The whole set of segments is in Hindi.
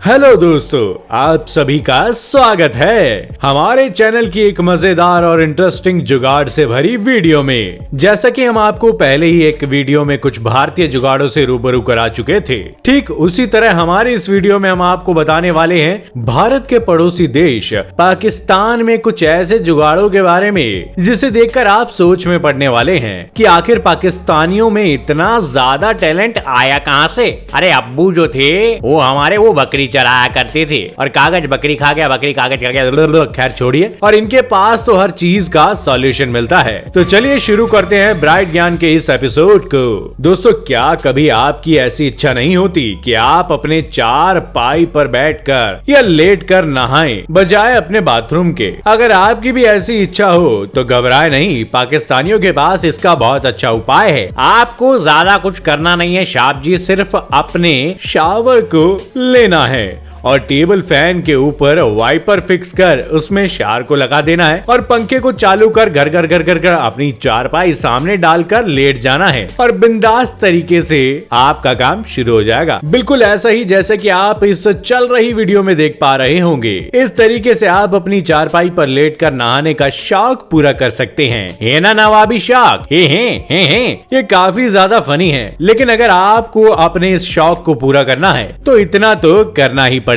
हेलो दोस्तों, आप सभी का स्वागत है हमारे चैनल की एक मजेदार और इंटरेस्टिंग जुगाड़ से भरी वीडियो में। जैसा कि हम आपको पहले ही एक वीडियो में कुछ भारतीय जुगाड़ों से रूबरू करा चुके थे, ठीक उसी तरह हमारे इस वीडियो में हम आपको बताने वाले हैं भारत के पड़ोसी देश पाकिस्तान में कुछ ऐसे जुगाड़ों के बारे में जिसे देखकर आप सोच में पड़ने वाले हैं कि आखिर पाकिस्तानियों में इतना ज्यादा टैलेंट आया कहां से। अरे अब्बू जो थे वो हमारे वो बकरी चराया करते थे और कागज बकरी खा गया, बकरी कागज खा गया, खैर छोड़िए। और इनके पास तो हर चीज का सॉल्यूशन मिलता है। तो चलिए शुरू करते हैं ब्राइट ज्ञान के इस एपिसोड को। दोस्तों, क्या कभी आपकी ऐसी इच्छा नहीं होती कि आप अपने चार पाई पर बैठकर या लेटकर नहाएं बजाय अपने बाथरूम के? अगर आपकी भी ऐसी इच्छा हो तो घबराए नहीं, पाकिस्तानियों के पास इसका बहुत अच्छा उपाय है। आपको ज्यादा कुछ करना नहीं है साहब जी, सिर्फ अपने शावर को लेना है और टेबल फैन के ऊपर वाइपर फिक्स कर उसमें शार को लगा देना है और पंखे को चालू कर घर घर घर घर कर अपनी चारपाई सामने डालकर लेट जाना है और बिंदास तरीके से आपका काम शुरू हो जाएगा। बिल्कुल ऐसा ही जैसे कि आप इस चल रही वीडियो में देख पा रहे होंगे। इस तरीके से आप अपनी चारपाई पर लेट कर नहाने का शौक पूरा कर सकते हैं। है ना नवाबी शौक? हे। ये काफी ज्यादा फनी है, लेकिन अगर आपको अपने इस शौक को पूरा करना है तो इतना तो करना ही पड़ेगा।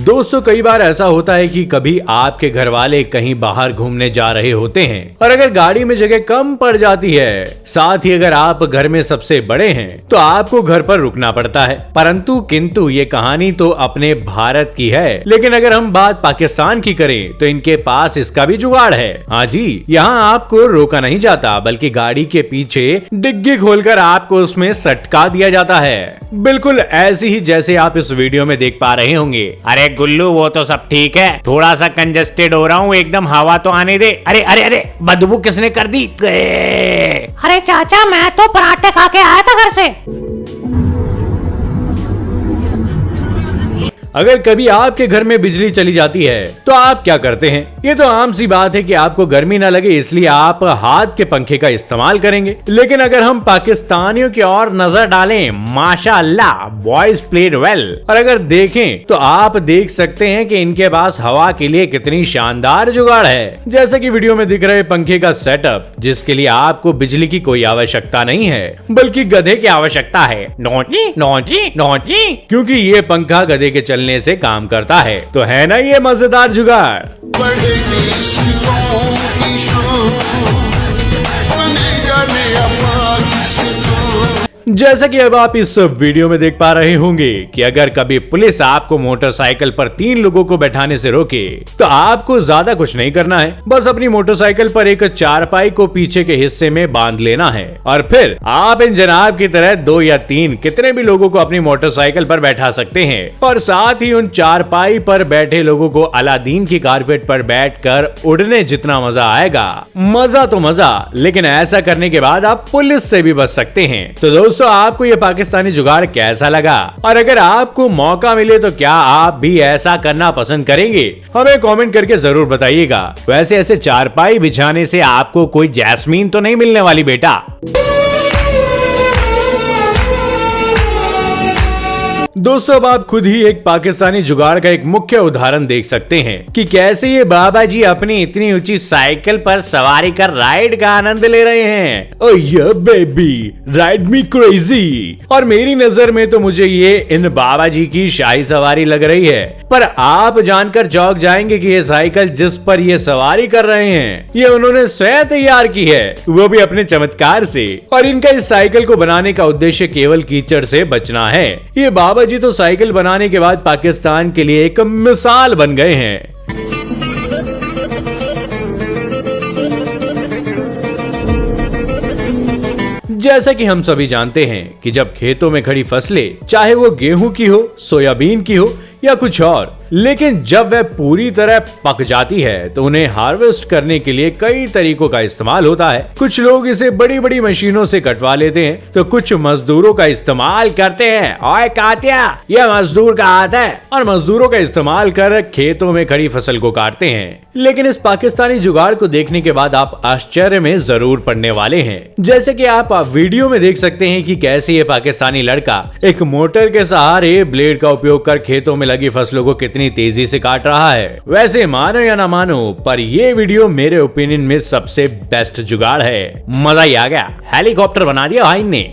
दोस्तों, कई बार ऐसा होता है कि कभी आपके घर वाले कहीं बाहर घूमने जा रहे होते हैं और अगर गाड़ी में जगह कम पड़ जाती है, साथ ही अगर आप घर में सबसे बड़े हैं तो आपको घर पर रुकना पड़ता है। परंतु किंतु ये कहानी तो अपने भारत की है, लेकिन अगर हम बात पाकिस्तान की करें तो इनके पास इसका भी जुगाड़ है। हाँ जी, यहाँ आपको रोका नहीं जाता बल्कि गाड़ी के पीछे डिग्गी खोलकर आपको उसमें सटका दिया जाता है, बिल्कुल ऐसी ही जैसे आप इस वीडियो में देख पा रहे होंगे। अरे गुल्लू, वो तो सब ठीक है, थोड़ा सा कंजेस्टेड हो रहा हूँ, एकदम हवा तो आने दे। अरे अरे अरे, बदबू किसने कर दी? अरे चाचा, मैं तो पराठे खा के आया था घर से। अगर कभी आपके घर में बिजली चली जाती है तो आप क्या करते हैं? ये तो आम सी बात है कि आपको गर्मी ना लगे इसलिए आप हाथ के पंखे का इस्तेमाल करेंगे। लेकिन अगर हम पाकिस्तानियों की ओर नजर डालें, माशाअल्लाह, बॉयज प्लेड वेल। और अगर देखें तो आप देख सकते हैं कि इनके पास हवा के लिए कितनी शानदार जुगाड़ है। जैसे कि वीडियो में दिख रहे पंखे का सेटअप, जिसके लिए आपको बिजली की कोई आवश्यकता नहीं है बल्कि गधे की आवश्यकता है। नोटी नोटी नोटी, क्योंकि ये पंखा गधे के चलने से काम करता है। तो है ना ये मजेदार जुगाड़? जैसा कि अब आप इस वीडियो में देख पा रहे होंगे कि अगर कभी पुलिस आपको मोटरसाइकिल पर 3 लोगों को बैठाने से रोके तो आपको ज्यादा कुछ नहीं करना है, बस अपनी मोटरसाइकिल पर एक चारपाई को पीछे के हिस्से में बांध लेना है और फिर आप इन जनाब की तरह 2 या 3 कितने भी लोगों को अपनी मोटरसाइकिल पर बैठा सकते हैं और साथ ही उन चारपाई पर बैठे लोगों को अलादीन की कारपेट पर बैठकर उड़ने जितना मजा आएगा, मजा तो मजा, लेकिन ऐसा करने के बाद आप पुलिस से भी बच सकते हैं। तो दोस्तों, आपको ये पाकिस्तानी जुगाड़ कैसा लगा? और अगर आपको मौका मिले तो क्या आप भी ऐसा करना पसंद करेंगे? हमें कमेंट करके जरूर बताइएगा। वैसे ऐसे चारपाई बिछाने से आपको कोई जैस्मीन तो नहीं मिलने वाली बेटा। दोस्तों, अब आप खुद ही एक पाकिस्तानी जुगाड़ का एक मुख्य उदाहरण देख सकते हैं कि कैसे ये बाबा जी अपनी इतनी ऊंची साइकिल पर सवारी कर राइड का आनंद ले रहे हैं। ओह या बेबी, राइड मी क्रेजी। और मेरी नजर में तो मुझे ये इन बाबा जी की शाही सवारी लग रही है, पर आप जानकर चौंक जाएंगे कि ये साइकिल जिस पर ये सवारी कर रहे हैं ये उन्होंने स्वयं तैयार की है, वो भी अपने चमत्कार से। और इनका इस साइकिल को बनाने का उद्देश्य केवल कीचड़ से बचना है। ये बाबा जी तो साइकिल बनाने के बाद पाकिस्तान के लिए एक मिसाल बन गए हैं। जैसा कि हम सभी जानते हैं कि जब खेतों में खड़ी फसलें, चाहे वो गेहूं की हो, सोयाबीन की हो या कुछ और, लेकिन जब वह पूरी तरह पक जाती है तो उन्हें हार्वेस्ट करने के लिए कई तरीकों का इस्तेमाल होता है। कुछ लोग इसे बड़ी बड़ी मशीनों से कटवा लेते हैं तो कुछ मजदूरों का इस्तेमाल करते हैं। ओए कातिया, यह मजदूर का हाथ है, और मजदूरों का इस्तेमाल कर खेतों में खड़ी फसल को काटते हैं। लेकिन इस पाकिस्तानी जुगाड़ को देखने के बाद आप आश्चर्य में जरूर पड़ने वाले हैं। जैसे कि आप वीडियो में देख सकते हैं कि कैसे ये पाकिस्तानी लड़का एक मोटर के सहारे ब्लेड का उपयोग कर खेतों में लगी फसलों को कितनी तेजी से काट रहा है। वैसे मानो या ना मानो, पर ये वीडियो मेरे ओपिनियन में सबसे बेस्ट जुगाड़ है। मजा ही आ गया, हेलीकॉप्टर बना दिया भाई ने।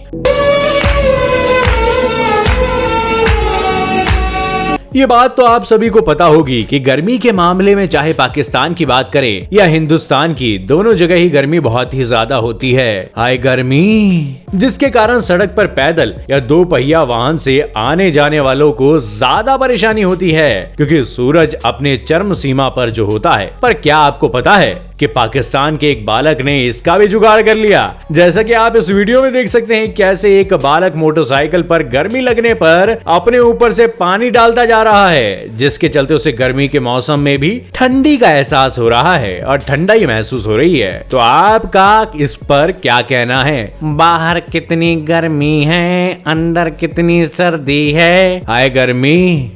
ये बात तो आप सभी को पता होगी कि गर्मी के मामले में चाहे पाकिस्तान की बात करें या हिंदुस्तान की, दोनों जगह ही गर्मी बहुत ही ज्यादा होती है। हाय गर्मी, जिसके कारण सड़क पर पैदल या दो पहिया वाहन से आने जाने वालों को ज्यादा परेशानी होती है, क्योंकि सूरज अपने चरम सीमा पर जो होता है। पर क्या आपको पता है कि पाकिस्तान के एक बालक ने इसका भी जुगाड़ कर लिया। जैसा कि आप इस वीडियो में देख सकते हैं कैसे एक बालक मोटरसाइकिल पर गर्मी लगने पर अपने ऊपर से पानी डालता जा रहा है, जिसके चलते उसे गर्मी के मौसम में भी ठंडी का एहसास हो रहा है और ठंडाई महसूस हो रही है। तो आपका इस पर क्या कहना है? बाहर कितनी गर्मी है, अंदर कितनी सर्दी है। हाय गर्मी।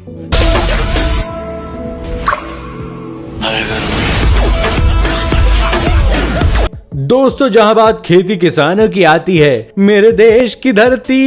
दोस्तों, जहां बात खेती किसानों की आती है, मेरे देश की धरती,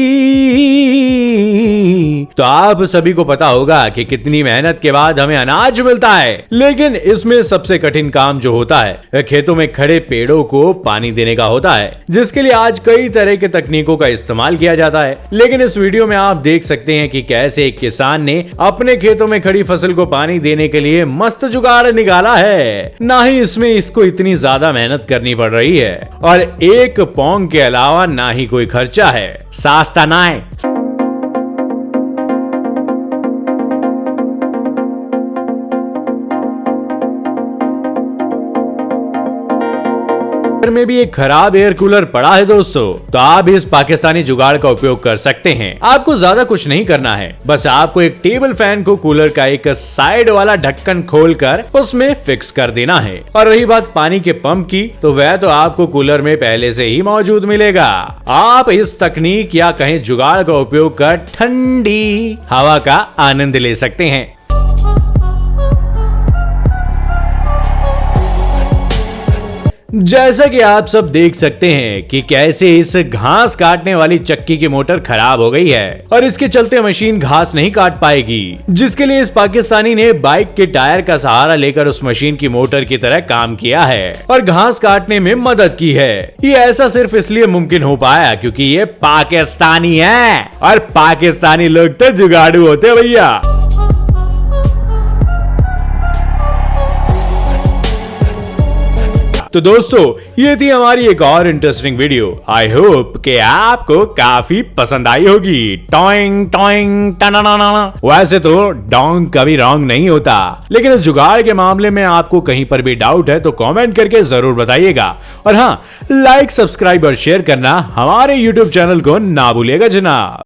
तो आप सभी को पता होगा कि कितनी मेहनत के बाद हमें अनाज मिलता है। लेकिन इसमें सबसे कठिन काम जो होता है वह खेतों में खड़े पेड़ों को पानी देने का होता है, जिसके लिए आज कई तरह के तकनीकों का इस्तेमाल किया जाता है। लेकिन इस वीडियो में आप देख सकते हैं कि कैसे एक किसान ने अपने खेतों में खड़ी फसल को पानी देने के लिए मस्त जुगाड़ निकाला है। ना ही इसमें इसको इतनी ज्यादा मेहनत करनी पड़ रही है और एक पौंग के अलावा ना ही कोई खर्चा है। सस्ता ना है। में भी एक खराब एयर कूलर पड़ा है दोस्तों, तो आप इस पाकिस्तानी जुगाड़ का उपयोग कर सकते हैं। आपको ज्यादा कुछ नहीं करना है, बस आपको एक टेबल फैन को कूलर का एक साइड वाला ढक्कन खोलकर उसमें फिक्स कर देना है। और रही बात पानी के पंप की, तो वह तो आपको कूलर में पहले से ही मौजूद मिलेगा। आप इस तकनीक या कहीं जुगाड़ का उपयोग कर ठंडी हवा का आनंद ले सकते हैं। जैसा कि आप सब देख सकते हैं कि कैसे इस घास काटने वाली चक्की की मोटर खराब हो गई है और इसके चलते मशीन घास नहीं काट पाएगी, जिसके लिए इस पाकिस्तानी ने बाइक के टायर का सहारा लेकर उस मशीन की मोटर की तरह काम किया है और घास काटने में मदद की है। ये ऐसा सिर्फ इसलिए मुमकिन हो पाया क्योंकि ये पाकिस्तानी है और पाकिस्तानी लोग तो जुगाड़ू होते हैं भैया। तो दोस्तों, ये थी हमारी एक और इंटरेस्टिंग वीडियो। आई होप कि आपको काफी पसंद आई होगी। टॉइंग टॉइंग टनाना। वैसे तो डोंग कभी रॉन्ग नहीं होता, लेकिन इस जुगाड़ के मामले में आपको कहीं पर भी डाउट है तो कमेंट करके जरूर बताइएगा। और हाँ, लाइक, सब्सक्राइब और शेयर करना हमारे यूट्यूब चैनल को ना भूलिएगा जनाब।